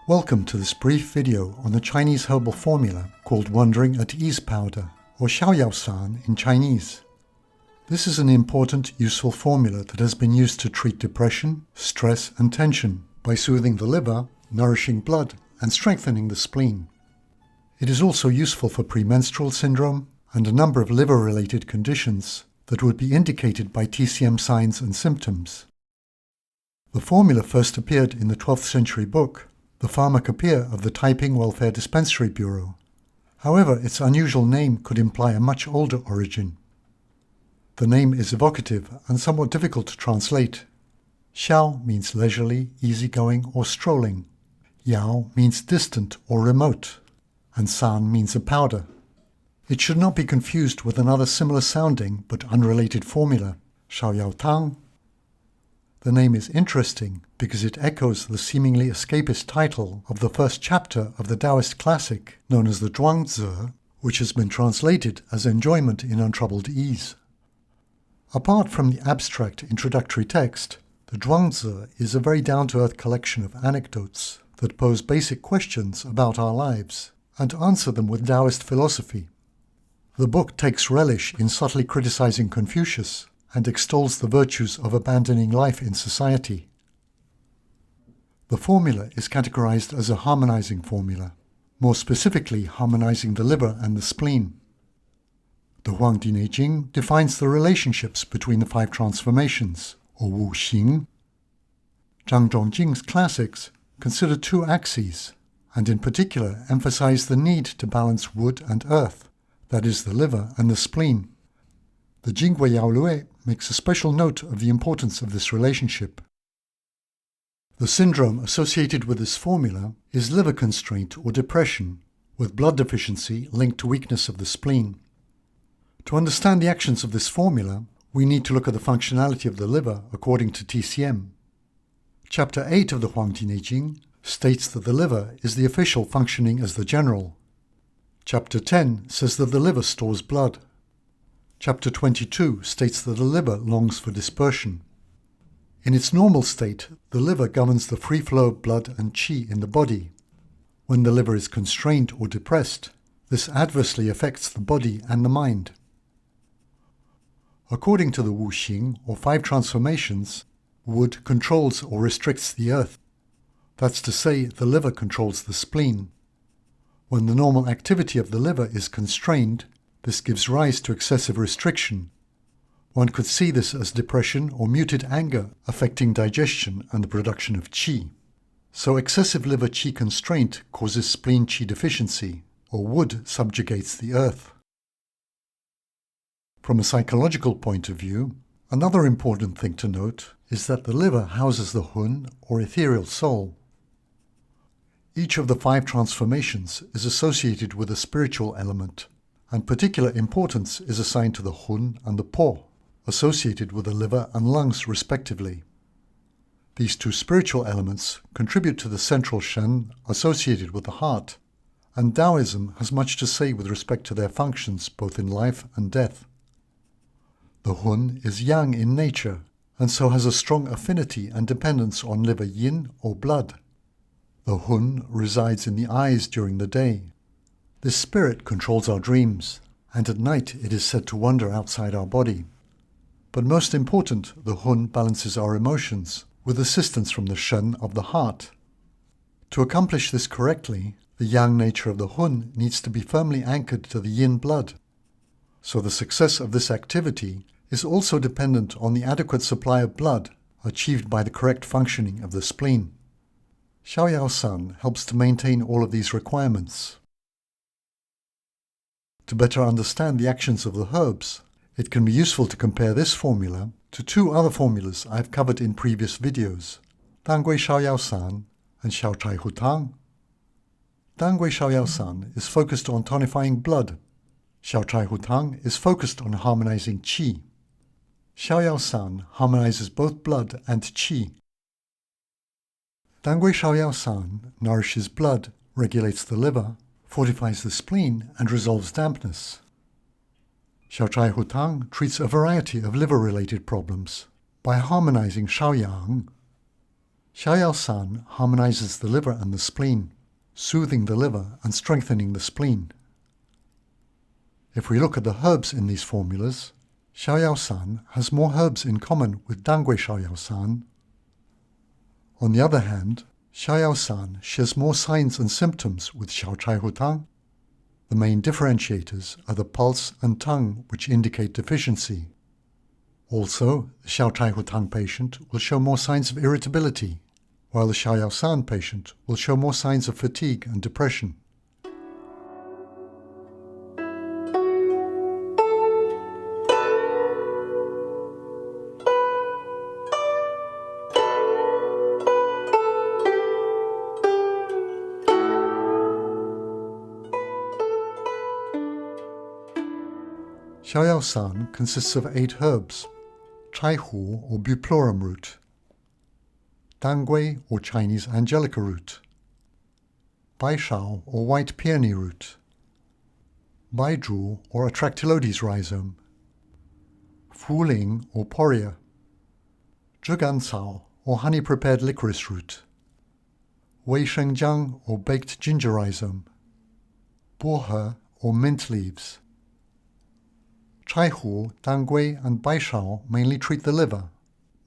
Welcome to this brief video on the Chinese herbal formula called Wandering at Ease Powder, or Xiao Yao San in Chinese. This is an important, useful formula that has been used to treat depression, stress and tension by soothing the liver, nourishing blood and strengthening the spleen. It is also useful for premenstrual syndrome and a number of liver-related conditions that would be indicated by TCM signs and symptoms. The formula first appeared in the 12th century book, The Pharmacopoeia of the Taiping Welfare Dispensary Bureau. However, its unusual name could imply a much older origin. The name is evocative and somewhat difficult to translate. Xiao means leisurely, easygoing or strolling. Yao means distant or remote. And San means a powder. It should not be confused with another similar sounding but unrelated formula, Xiao Yao Tang. The name is interesting because it echoes the seemingly escapist title of the first chapter of the Taoist classic known as the Zhuangzi, which has been translated as enjoyment in untroubled ease. Apart from the abstract introductory text, the Zhuangzi is a very down-to-earth collection of anecdotes that pose basic questions about our lives and answer them with Taoist philosophy. The book takes relish in subtly criticizing Confucius and extols the virtues of abandoning life in society. The formula is categorized as a harmonizing formula, more specifically harmonizing the liver and the spleen. The Huangdi Neijing defines the relationships between the five transformations, or Wu Xing. Zhang Zhongjing's classics consider two axes, and in particular emphasize the need to balance wood and earth, that is, the liver and the spleen. The Gui Yao Lue makes a special note of the importance of this relationship. The syndrome associated with this formula is liver constraint or depression, with blood deficiency linked to weakness of the spleen. To understand the actions of this formula, we need to look at the functionality of the liver according to TCM. Chapter 8 of the Huangdi Neijing states that the liver is the official functioning as the general. Chapter 10 says that the liver stores blood. Chapter 22 states that the liver longs for dispersion. In its normal state, the liver governs the free flow of blood and qi in the body. When the liver is constrained or depressed, this adversely affects the body and the mind. According to the Wu Xing, or five transformations, wood controls or restricts the earth. That's to say, the liver controls the spleen. When the normal activity of the liver is constrained, this gives rise to excessive restriction. One could see this as depression or muted anger affecting digestion and the production of qi. So excessive liver qi constraint causes spleen qi deficiency, or wood subjugates the earth. From a psychological point of view, another important thing to note is that the liver houses the hun, or ethereal soul. Each of the five transformations is associated with a spiritual element, and particular importance is assigned to the hun and the po, associated with the liver and lungs respectively. These two spiritual elements contribute to the central shen associated with the heart, and Taoism has much to say with respect to their functions both in life and death. The hun is yang in nature, and so has a strong affinity and dependence on liver yin or blood. The hun resides in the eyes during the day. This spirit controls our dreams, and at night it is said to wander outside our body. But most important, the hun balances our emotions, with assistance from the shen of the heart. To accomplish this correctly, the yang nature of the hun needs to be firmly anchored to the yin blood. So the success of this activity is also dependent on the adequate supply of blood achieved by the correct functioning of the spleen. Xiao Yao San helps to maintain all of these requirements. To better understand the actions of the herbs, it can be useful to compare this formula to two other formulas I have covered in previous videos, Gui Shao Yao San and Xiao Chai Hu Tang. Gui Shao Yao San is focused on tonifying blood. Xiao Chai Hu Tang is focused on harmonizing qi. Xiao Yao San harmonizes both blood and qi. Gui Shao Yao San nourishes blood, regulates the liver, fortifies the spleen and resolves dampness. Xiao Chai Hu Tang treats a variety of liver-related problems by harmonizing Shaoyang. Xiao Yao San harmonizes the liver and the spleen, soothing the liver and strengthening the spleen. If we look at the herbs in these formulas, Xiao Yao San has more herbs in common with Gui Shao Yao San. On the other hand, Xiao Yao San shares more signs and symptoms with Xiao Chai Hu Tang. The main differentiators are the pulse and tongue, which indicate deficiency. Also, the Xiao Chai Hu Tang patient will show more signs of irritability, while the Xiao Yao San patient will show more signs of fatigue and depression. Xiao Yao San consists of 8 herbs: Chai Hu or Buplorum root, Dangui or Chinese Angelica root, Bai Shao or white peony root, Baizhu or Atractylodes rhizome, Fu Ling or poria, Zhigan Cao or honey prepared licorice root, Wei Shengjiang or baked ginger rhizome, Bo He or mint leaves. Chai Hu, Dangui and Bai Shao mainly treat the liver.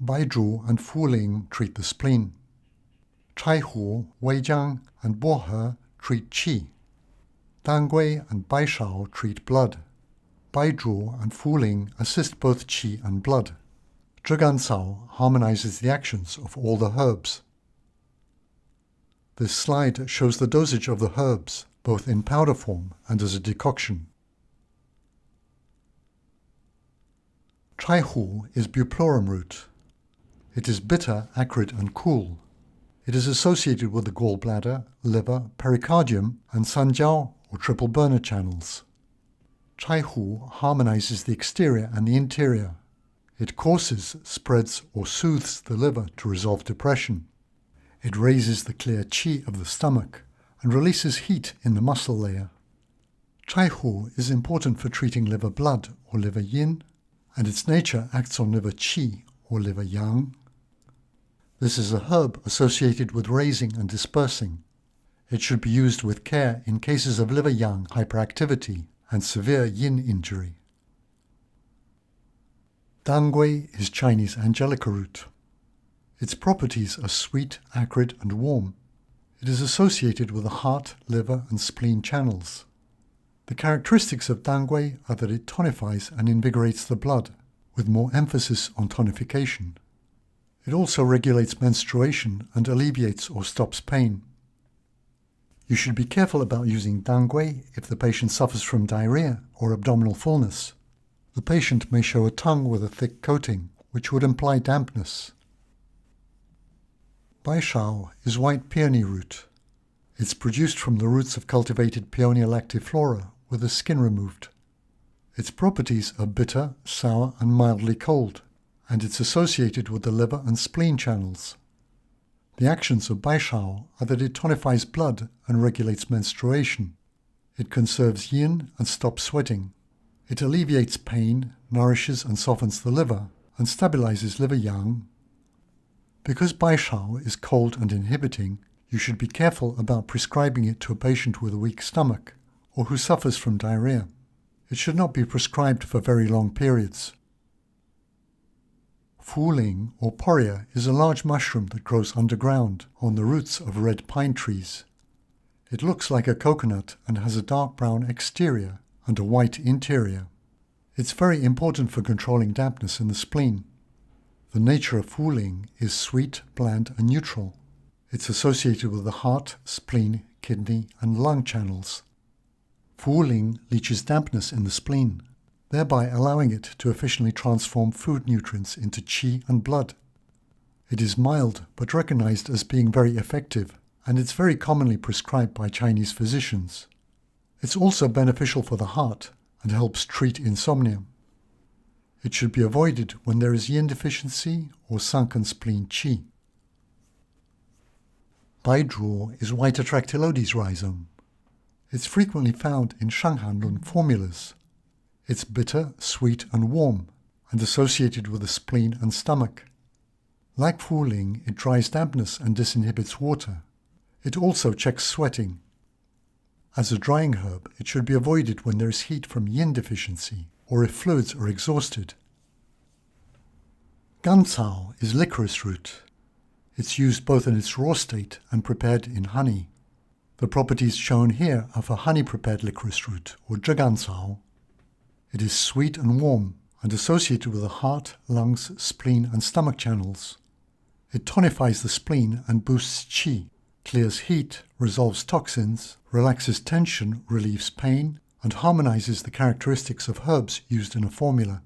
Baizhu and Fu Ling treat the spleen. Chai Hu, Wei Jiang and Bo He treat qi. Dangui and Bai Shao treat blood. Baizhu and Fu Ling assist both qi and blood. Zhigan Cao harmonizes the actions of all the herbs. This slide shows the dosage of the herbs, both in powder form and as a decoction. Chai Hu is Buplorum root. It is bitter, acrid and cool. It is associated with the gallbladder, liver, pericardium and sanjiao or triple burner channels. Chai Hu harmonizes the exterior and the interior. It courses, spreads or soothes the liver to resolve depression. It raises the clear qi of the stomach and releases heat in the muscle layer. Chai Hu is important for treating liver blood or liver yin, and its nature acts on liver qi or liver yang. This is a herb associated with raising and dispersing. It should be used with care in cases of liver yang hyperactivity and severe yin injury. Dangui is Chinese Angelica root. Its properties are sweet, acrid and warm. It is associated with the heart, liver and spleen channels. The characteristics of Dangui are that it tonifies and invigorates the blood, with more emphasis on tonification. It also regulates menstruation and alleviates or stops pain. You should be careful about using Dangui if the patient suffers from diarrhea or abdominal fullness. The patient may show a tongue with a thick coating, which would imply dampness. Bai Shao is white peony root. It's produced from the roots of cultivated Paeonia lactiflora with the skin removed. Its properties are bitter, sour and mildly cold, and it's associated with the liver and spleen channels. The actions of Bai Shao are that it tonifies blood and regulates menstruation. It conserves yin and stops sweating. It alleviates pain, nourishes and softens the liver, and stabilizes liver yang. Because Bai Shao is cold and inhibiting, you should be careful about prescribing it to a patient with a weak stomach or who suffers from diarrhea. It should not be prescribed for very long periods. Fu Ling or poria is a large mushroom that grows underground on the roots of red pine trees. It looks like a coconut and has a dark brown exterior and a white interior. It's very important for controlling dampness in the spleen. The nature of Fu Ling is sweet, bland and neutral. It's associated with the heart, spleen, kidney and lung channels. Fu Ling leaches dampness in the spleen, thereby allowing it to efficiently transform food nutrients into qi and blood. It is mild but recognized as being very effective, and it's very commonly prescribed by Chinese physicians. It's also beneficial for the heart and helps treat insomnia. It should be avoided when there is yin deficiency or sunken spleen qi. Baizhu is white Atractylodes rhizome. It's frequently found in Shanghanlun formulas. It's bitter, sweet and warm, and associated with the spleen and stomach. Like Fu-Ling, it dries dampness and disinhibits water. It also checks sweating. As a drying herb, it should be avoided when there is heat from yin deficiency or if fluids are exhausted. Gancao is licorice root. It's used both in its raw state and prepared in honey. The properties shown here are for honey-prepared licorice root, or zhigancao. It is sweet and warm and associated with the heart, lungs, spleen and stomach channels. It tonifies the spleen and boosts qi, clears heat, resolves toxins, relaxes tension, relieves pain, and harmonizes the characteristics of herbs used in a formula.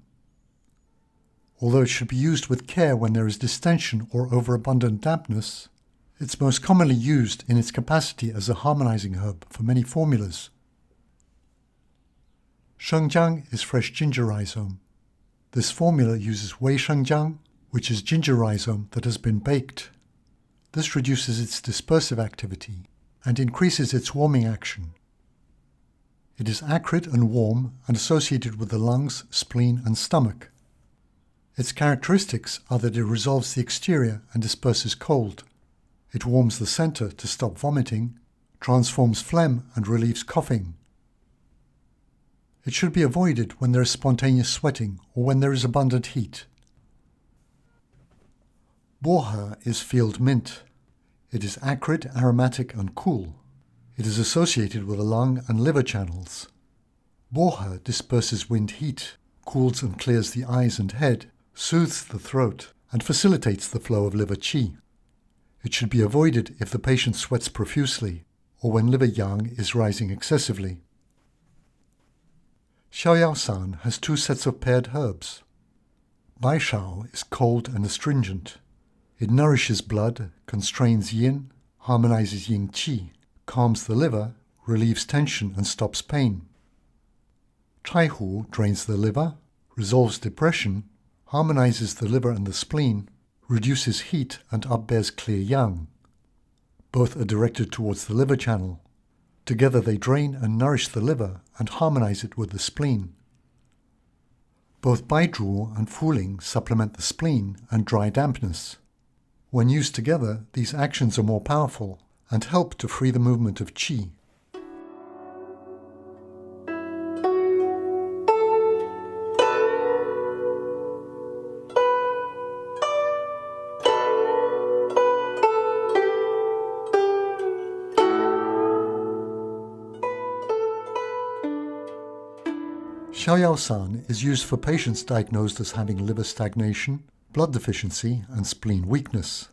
Although it should be used with care when there is distension or overabundant dampness, it's most commonly used in its capacity as a harmonizing herb for many formulas. Shengjiang is fresh ginger rhizome. This formula uses Wei Shengjiang, which is ginger rhizome that has been baked. This reduces its dispersive activity and increases its warming action. It is acrid and warm and associated with the lungs, spleen and stomach. Its characteristics are that it resolves the exterior and disperses cold. It warms the center to stop vomiting, transforms phlegm and relieves coughing. It should be avoided when there is spontaneous sweating or when there is abundant heat. Bohe is field mint. It is acrid, aromatic and cool. It is associated with the lung and liver channels. Bohe disperses wind heat, cools and clears the eyes and head, soothes the throat, and facilitates the flow of liver qi. It should be avoided if the patient sweats profusely or when liver yang is rising excessively. Xiao Yao San has two sets of paired herbs. Gui Shao is cold and astringent. It nourishes blood, constrains yin, harmonizes yin qi, calms the liver, relieves tension and stops pain. Chai Hu drains the liver, resolves depression, harmonizes the liver and the spleen, reduces heat and upbears clear yang. Both are directed towards the liver channel. Together they drain and nourish the liver and harmonize it with the spleen. Both Baizhu and Fu-Ling supplement the spleen and dry dampness. When used together, these actions are more powerful and help to free the movement of qi. Xiao Yao San is used for patients diagnosed as having liver stagnation, blood deficiency and spleen weakness.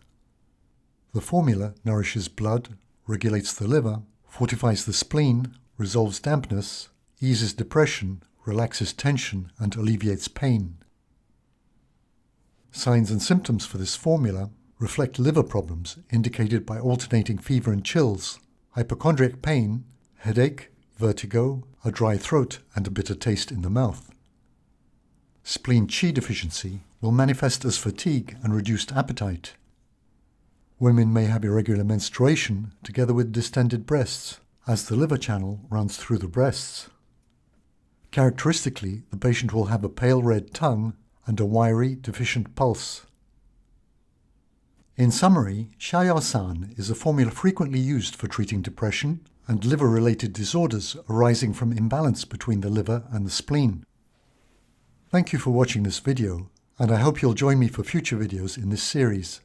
The formula nourishes blood, regulates the liver, fortifies the spleen, resolves dampness, eases depression, relaxes tension and alleviates pain. Signs and symptoms for this formula reflect liver problems indicated by alternating fever and chills, hypochondriac pain, headache, vertigo, a dry throat and a bitter taste in the mouth. Spleen Qi deficiency will manifest as fatigue and reduced appetite. Women may have irregular menstruation together with distended breasts, as the liver channel runs through the breasts. Characteristically, the patient will have a pale red tongue and a wiry, deficient pulse. In summary, Xiao Yao San is a formula frequently used for treating depression and liver-related disorders arising from imbalance between the liver and the spleen. Thank you for watching this video, and I hope you'll join me for future videos in this series.